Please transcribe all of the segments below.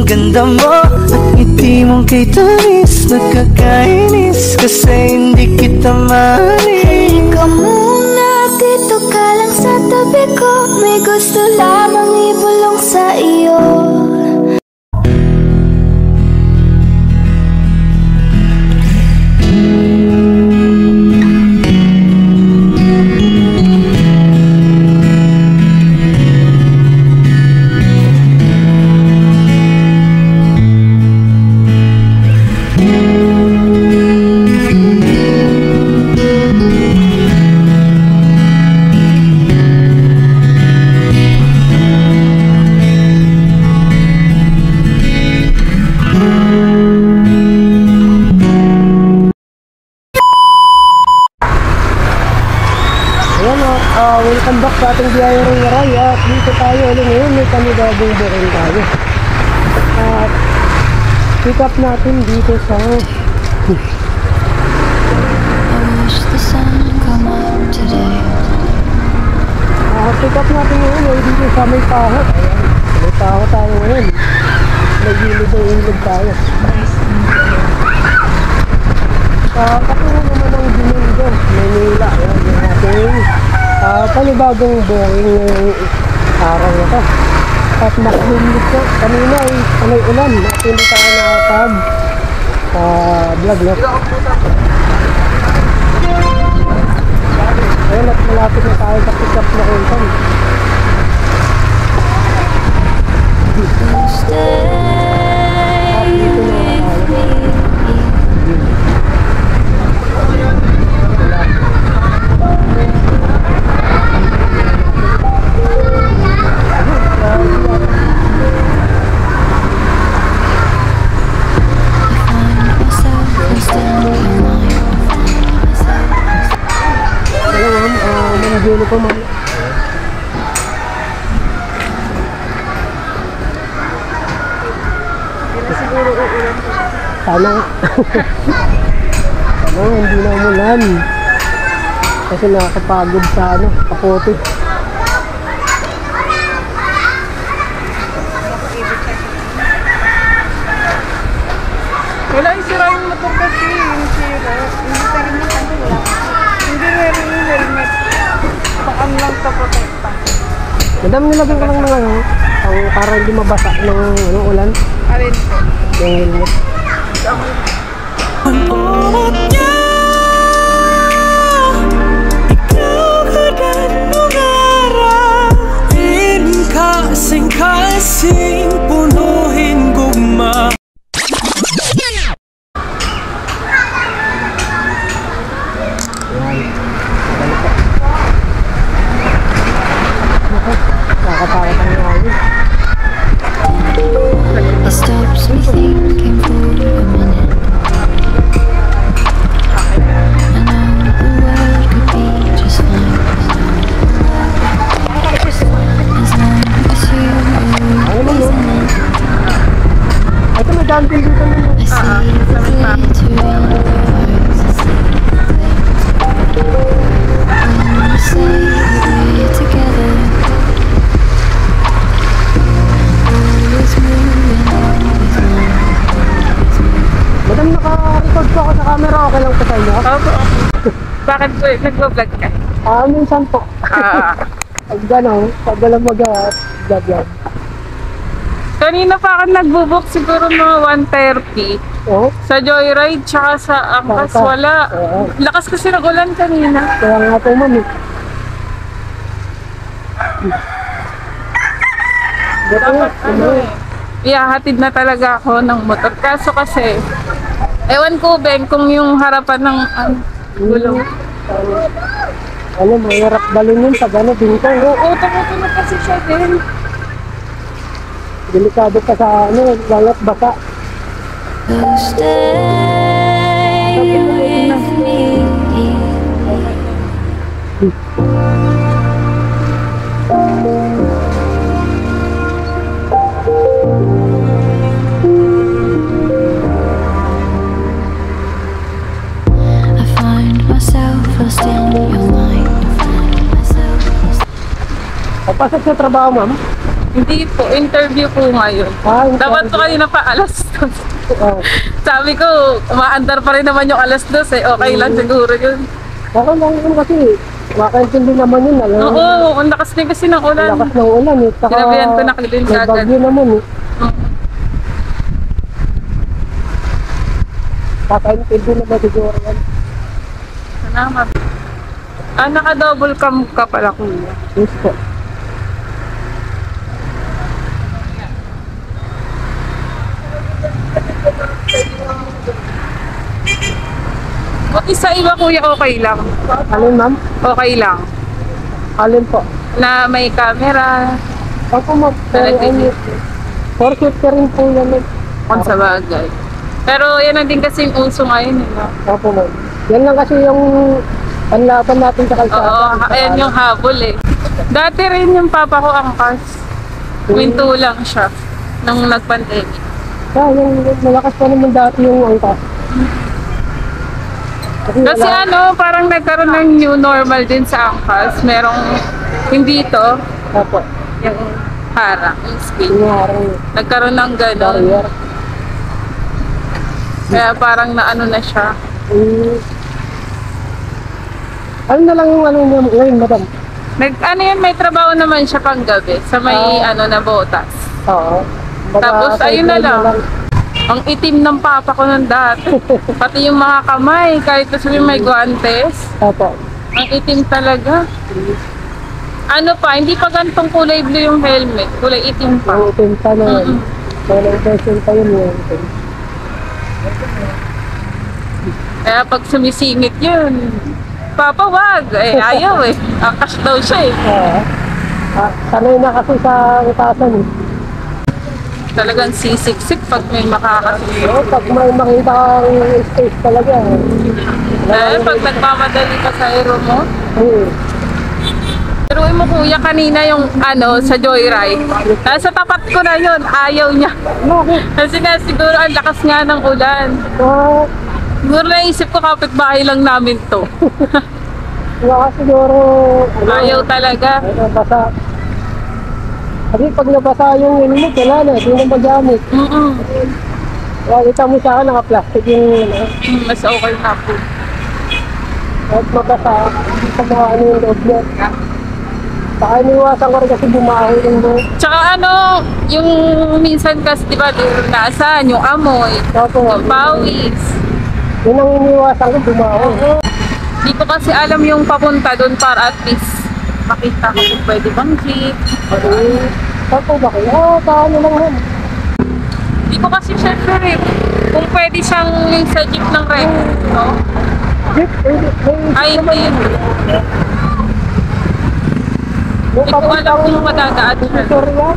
ganda mo at ngiti mong kay tamis, nakakainis kasi hindi kita mahalin. Halika muna, dito ka lang sa tabi ko, may gusto lamang ibulong sa iyo. Welcome back sa ating biyaya rin na raya. Dito tayo ulit ngayon, may kanibabong rin tayo. At pick up natin dito sa pick up natin ngayon ay dito sa may paho. Ayan, may paho tayo ngayon. May gilid o inlog tayo. Katulad naman ng Domingo, Manila. Ayan, yung ating panibagong boring ngayong araw na to. At makulimit ko kanina ay may ulan at hindi tayo nakapag vlog no. Ayun at malapit na tayo sa pick up na Quezon. At dito na tayo. Manggilo pa man. Sana hindi na umulan kasi nakakapagod sa kapote. Wala isira yung motor kasi yung sira. Hindi tayo naman wala. Hindi meron yung helmet. Pakan lang sa protekta. Madam, nilagyan ko lang ng para hindi mabasa ng ulan. Alin po? Yung helmet. Ang orat niya, ikaw ka rin nung aralin, kasing-kasing punuhin gugma. It stops me thinking for a minute. I know the world could be just fine as long as you always in it. Ito may dancing dito na. I see the glitter in your eyes. I see the when you say we're together. Madam, naka-record po ako sa camera. Okay lang po sa inyo? Opo. Bakit po nag-vlog ka? Minsan po. Pag gano'n, pag alam mag-vlog yan. Kanina pa ako nagbubook siguro mga 1:30. Oo? Sa Joyride tsaka sa Angkas wala. Lakas kasi ng ulan kanina. Kaya nga po ma'am. Dapat ihahatid na talaga ako ng motor. Kaso kasi, ewan ko Ben kung yung harapan ng gulong. Mahirap balon yun sa gano'n din ko. Oo, tumutunog kasi siya din. Delikado ka sa lalat basa. Stay with me. Pagpasok sa trabaho, ma'am, Hindi po, interview po ngayon. Dapat po kanina pa alas 2. Oh. Sabi ko, umaandar pa rin naman yung alas 2 eh. Okay lang siguro yun. Ako lang yun kasi, makaintindi naman yun. Alam mo, Oo, ang lakas din kasi ng ulan. lakas ng ulan eh. Saka, Sinabihan ko na kayo din may agad. bagyo naman eh. Oo. Kakaintindi naman siguro yan. Salamat. Naka-double cam ka pala kuya. Yes po. Okay, sa iba kuya, okay lang. Alin ma'am? Okay lang. Alin po? Na may camera, Ako ma'am. Pero Talagang- ano, for safety rin po yan eh. kung sa bagay. Pero yan na din kasi yung uso ngayon. Eh, no? Opo ma'am. Yan lang kasi yung panlaban natin sa kalsada. Oo, ayan yung habol eh. Dati rin yung papa ko angkas. Winto lang siya nung nag-pandemic. Yung malakas pa naman dati yung angkas. Kasi ano, parang nagkaroon ng new normal din sa angkas. Merong, hindi to, Opo. yung harang, yung scale. Yung harang Nagkaroon ng gano'n. barrier. Kaya parang naano na siya. Ano na lang yung ano niya ngayon, madam? Ano yun, may trabaho naman siya pang gabi sa may ano na botas. Oo. Tapos, ayun na lang. Ang itim ng papa ko nung dati. Pati yung mga kamay, kahit na sabihin may guantes. Opo. Ang itim talaga. Ano pa, hindi pa gantong kulay blue yung helmet. Kulay itim pa. Ang itim pa na yun. Walang question pa yun yung itim. Kaya pag sumisingit yun, Papa, wag! Eh, ayaw eh. Akas daw siya eh. Oo. Sanay na kasi sa utasan eh. Talagang sisiksik pag may makakasunod. Oo, pag may makita kang space talaga. Pag nagmamadali ka sa aero mo. Pero mo kuya kanina yung ano sa Joyride. Nasa tapat ko na yun, ayaw niya. Bakit? Kasi nga siguro ang lakas nga ng ulan. Siguro naisip ko kapitbahay lang namin to. Wala siguro... Ayaw talaga. Nabasa. Kasi pag nabasa yung helmet, wala na. Hindi na magamit. Kita mo sa akin, naka-plastic yung... Mas okay na po. At mabasa, hindi sa mga ano yung loob niya. Saka iniwasan ko rin kasi bumaho yung doon. Tsaka ano, yung minsan kasi diba nasaan yung amoy, yung pawis. Yun ang iniwasan ko, bumaho. Hindi ko kasi alam yung papunta doon para at least makita ko kung pwede bang jeep. Saan ba kayo? Paano lang yan? Hindi ko kasi siya sure eh. Kung pwede siyang yung sa jeep ng rent, no? Jeep? Ay, hindi. Hindi ko alam kung madadaan siya. Victoria?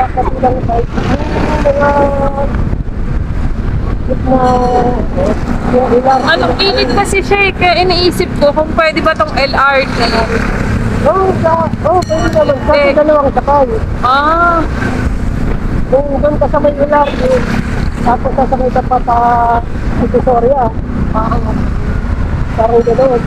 Kapilang site. Mga... Ano, pilit kasi siya eh. Kaya iniisip ko kung pwede ba tong LRT. Pwede naman. Kasi dalawang sakay. Kung doon ka sa may LRT, tapos sasakay ka pa Victoria. Parang gano'n.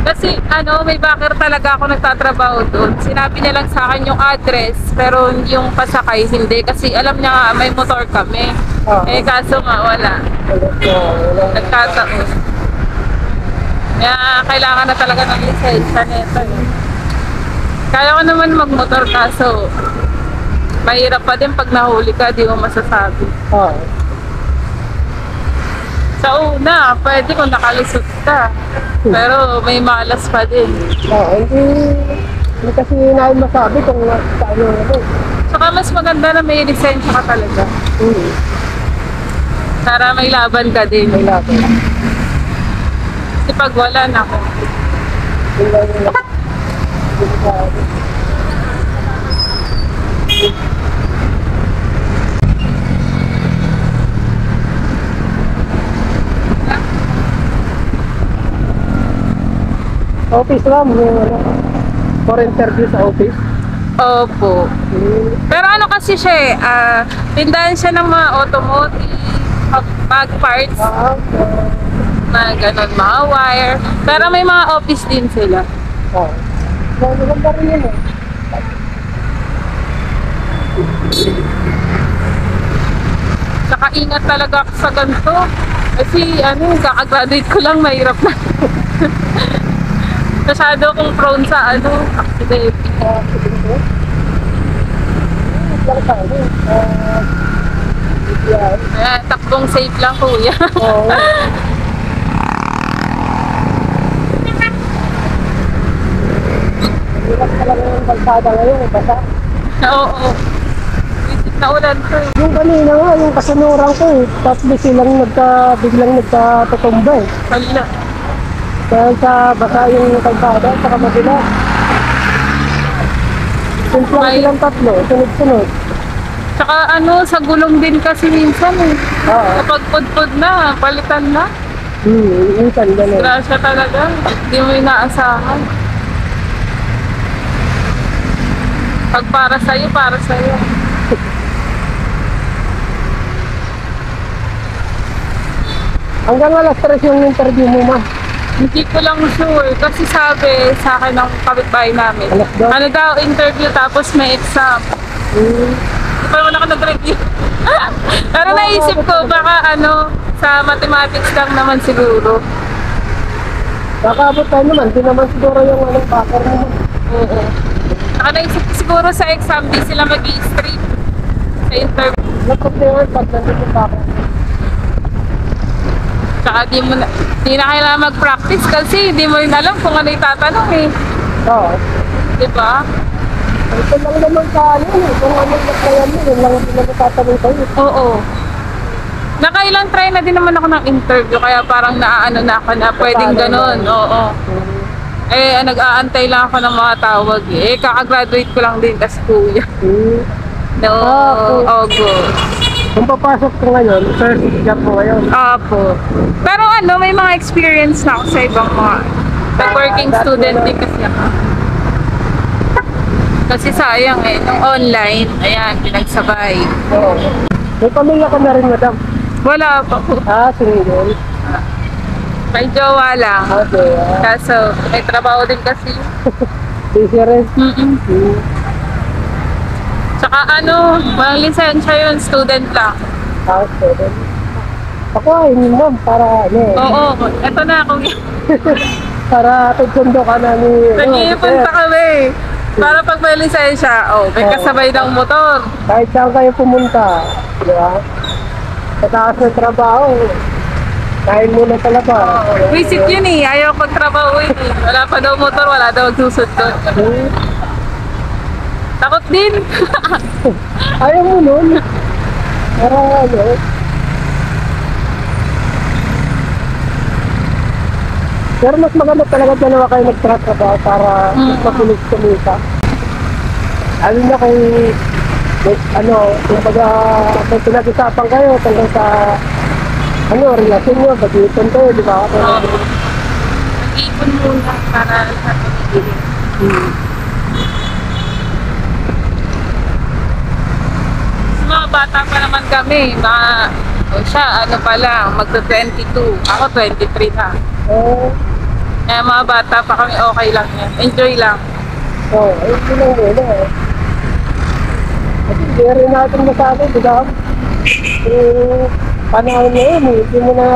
Kasi ano, may backer talaga ako nagtatrabaho doon. Sinabi niya lang sa akin yung address, pero yung pasakay hindi. Kasi alam niya nga, may motor kami. Eh kaso nga, wala. Nagkataon. Kaya kailangan na talaga ng lisensya nito. Kaya ko naman magmotor kaso mahirap pa din pag nahuli ka, di mo masasabi. Sa una, pwede kung nakalusot ka. Pero may malas pa din. Hindi kasi namin masabi kung saan yung ano. Saka mas maganda na may lisensya ka talaga. Para may laban ka din. May laban. Kasi pag wala na ako. Office lang, yung ano, for interview sa office. Opo. Pero ano kasi siya eh, tindahan siya ng mga automotive, bag parts. ganun, mga wire. Pero may mga office din sila. Oo. Maganda rin yun eh. Saka ingat talaga ako sa ganito. Kasi kakagraduate ko lang, mahirap na. Masyado akong prone sa accident. Lang sa yan. Takbong safe lang, kuya. Oo. Hirap talaga yung kalsada ngayon, basa. Oo. Visit na ulan ko eh. Yung kanina nga, yung kasanuran ko eh, tapos biglang nagkatutumba eh. Hala. Dahil sa basa yung kalsada, saka mabila. Simplang silang tatlo, sunod-sunod. Tsaka sa gulong din kasi minsan eh. Oo. Kapag pudpud na, palitan na. Minsan gano'n. Grasya talaga. Hindi mo inaasahan. Pag para sa'yo, para sa'yo. Hanggang alas 3 yung interview mo, ma. Hindi ko lang sure. Kasi sabi sa akin ng kapitbahay namin. Alas 2? Ano daw, interview tapos may exam. Hindi pa naman ako nag-review. Pero naisip ko, baka sa mathematics lang naman siguro. Kakaabot tayo naman, di naman siguro yung backer mo. Oo. Saka naisip ko siguro sa exam, di sila mag-i-stream sa interview. Nag-problema pag nandun yung backer. Saka di na kailangan mag-practice kasi di mo rin alam kung ano itatanong eh. Oo. Diba? Ito lang naman sa kung ano naklayan mo, yun lang din naman tatanong sa'yo. Oo. Nakailang try na din naman ako ng interview kaya parang naaano na ako na pwedeng ganun. Oo. Nag-aantay lang ako ng mga tawag eh. Kaka-graduate ko lang din kasi kuya. No, Okay. August. Kung papasok ko ngayon, first job mo ngayon. Apo. Pero may mga experience na ako sa ibang mga nag-working student din kasi ako. Kasi sayang nung online, ayan, pinagsabay. Oo. May pamilya ka na rin, madam. Wala pa po. Single. May jowa lang. Okay. Kaso, may trabaho din kasi. Busy rin. Tsaka walang lisensya yun, student lang. Student. Ako ay ma'am, para Oo, eto na kung para tagsundo ka na ni nag-iipon pa kami. Para pag may lisensya, may kasabay ng motor. kahit saan kayo pumunta, di ba? Sa taas ng trabaho, kain muna sa labas. Visit yun eh, ayaw pagtrabaho yun eh. Wala pa daw motor, wala daw magsusundot. Takot din. Ayaw mo nun. Para pero mas maganda talaga dalawa kayo nagtratrabaho para mas mapulis kumita. Ano na kung kumbaga may pinag-usapan kayo tungkol sa relasyon nyo, pag-iipon kayo, di ba? Mag-iipon muna para sa pagigilin. Mga bata pa naman kami, siya pa lang, magto-22. Ako 23 na. Kaya mga bata pa kami, okay lang yan. Enjoy lang. Hindi lang muna eh. Kasi hindi rin natin masabi, di ba? Panahon na yun eh, hindi mo na...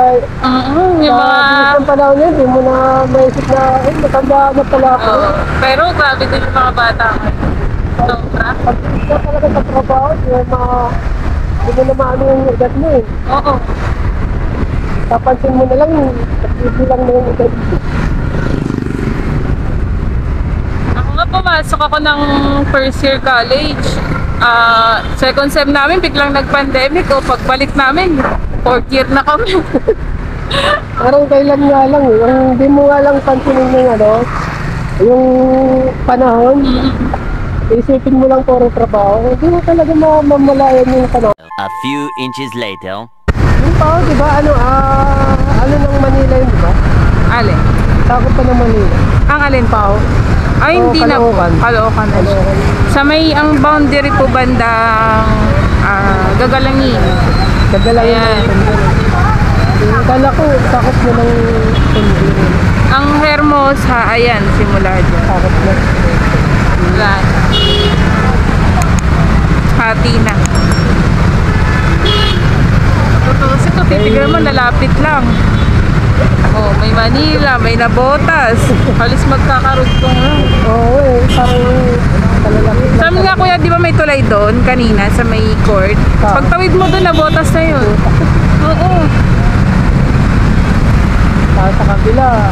Yung mga... Sa panahon na yun, hindi mo na maisip na, matanda na pala ako. Pero grabe din yung mga bata ngayon. Sobra. Pag ka talaga sa trabaho, hindi mo na maano yung edad mo eh. Oo. Papansin mo na lang, nagbibilang na yung edad mo. Ako nga pumasok ako ng first year college. Second sem namin, biglang nag-pandemic. Pagbalik namin, fourth year na kami. Parang kailan nga lang eh, yung hindi mo nga lang pansinin yung panahon. Isipin mo lang puro trabaho, hindi mo talaga mamalayan yung panahon. A few inches later. Yung tao, di ba, ng Manila yun, di ba? Alin? Takot pa ng Manila. Ang alin pa? Ay, hindi na po. Caloocan. Caloocan na siya. Sa may, ang boundary po bandang Gagalangin. Gagalangin. Ayan. Kala ko, takot mo ng hindi. Ang Hermosa, ayan, simula dyan. Takot mo. Wala na. Hati na. Totoo ito, titignan mo, nalapit lang. Oh, may Manila, may Nabotas. Halos magkakarugtong lang. Oo, parang talalapit lang. Sabi nga kuya, di ba may tulay doon kanina sa may court? Pagtawid mo doon, Nabotas na yun. Oo. Sa kabila.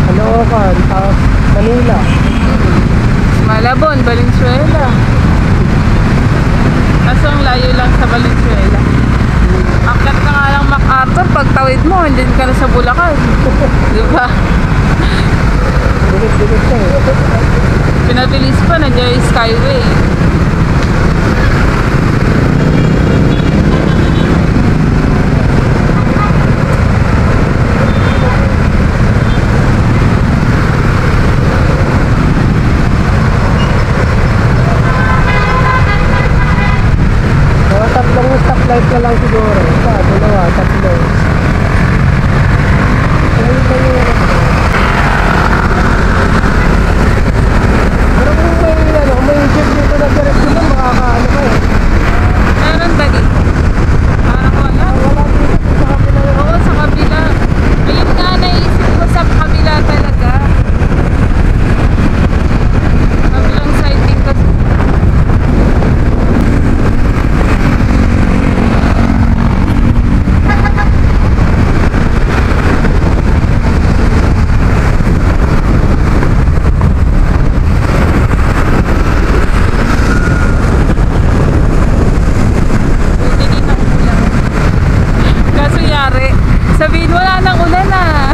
Caloocan, tapos Manila. Malabon, Valenzuela. Kaso ang layo lang sa Valenzuela. Angkat ka nga lang MacArthur, pagtawid mo, hindi ka na sa Bulacan. Di ba? Bilis-bilis na eh. Pinabilis pa, nandiyan yung Skyway. Mga tatlong stoplight na lang siguro. Dalawa, tatlo. Ayun na yun. Pero kung may jeep dito na direksyon na, makakaano ka eh. Meron ba dito? Parang wala. Wala dito sa kabila yun. Oo, sa kabila. Ayun nga, naisip ko sa kabila talaga. Kabilang side din kasi. Hindi na ulan. Kaso yari, sabihin wala nang ulan ah.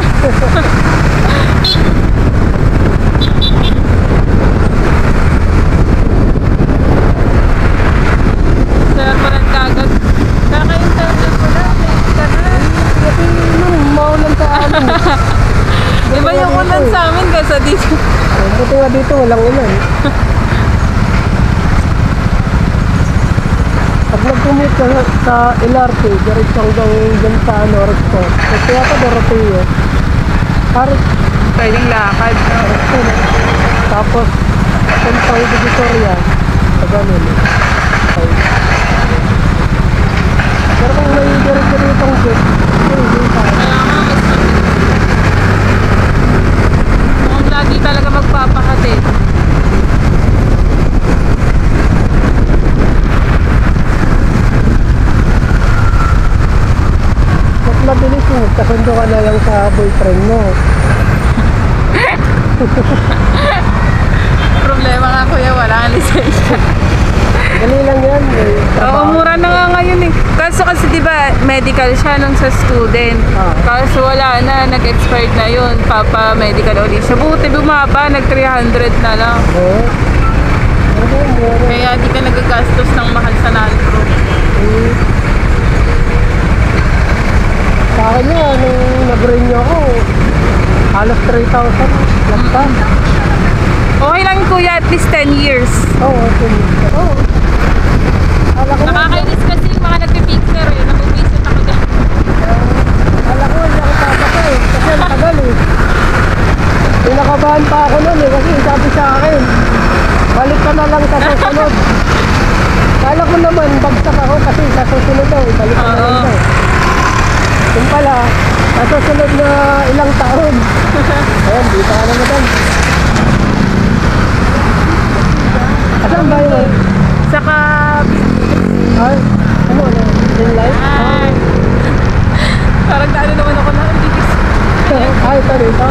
Sarap pa ng dagat. Kaka-interview ko na, may ka na. Kasi nung maulan sa amin. Iba yung ulan sa amin kaysa dito. Buti nga dito, walang ulan. Pag nag-commute ka sa LRT, diretso hanggang dyan sa Norco. Kasi ako Doroteo. Parang Pwedeng lakad. Norco na. Tapos, puntang Divisoria. Sa ganun. Okay. Pero kung may diretso ditong jeep, hindi pa. Kaya nga, mas mukhang lagi talaga magpapahatid. Mas mabilis mo, kasundo ka na lang sa boyfriend mo. Problema nga kuya, wala kang lisensya. Dali lang yan. Oo, mura na nga ngayon eh. Kaso kasi diba, medical siya nung sa student. Kaso wala na, nag-expired na yun. Papa-medical ulit siya. Buti bumaba, nag-300 na lang. Oo. Kaya di ka nagagastos ng mahal sa Nalpro. Sa akin nga, nung nag-renew ako, halos 3,000 lang pa. Okay lang kuya, at least 10 years. Oo, oo. Ala ko, Nakakainis kasi yung mga nagpipicture eh. Napipisit ako dyan. ala ko, hindi ako tataka eh. Kasi ang tagal eh. Pinakabahan pa ako nun eh. Kasi sabi sa akin, balik ka na lang sa susunod. Kala ko naman, bagsak ako kasi sa susunod daw. Balik ka na lang daw. Yung pala, sa susunod na ilang taon. Ayan, di pa ka na madam. Asan ba yun? Saka... Ay, ano, in life? Ay. Parang naano naman ako na. Bigis. Ay, ito dito.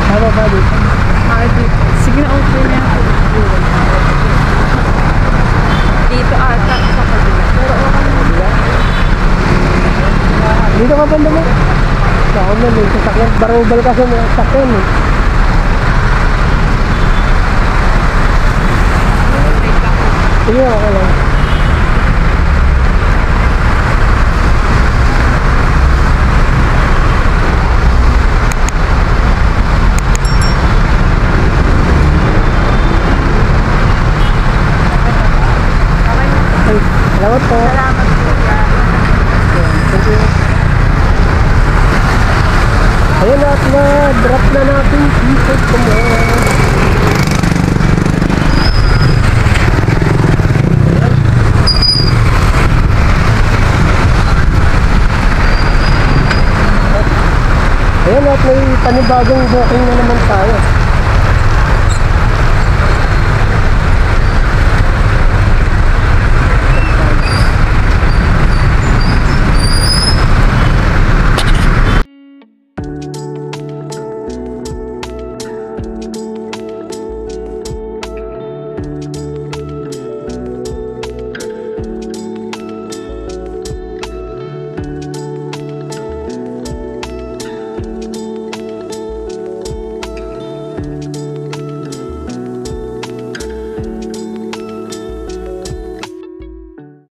Tama ba dito? Ay, dito. Sige na, okay na. Dito ata sa kabila. Pero okay na. Dito ka banda mo? Ako na, may sasakyan. Barubal kasi may sasakyan eh. Sige, okay lang. at na-drop na natin dito sa mga. Ayan at may panibagong booking na naman tayo.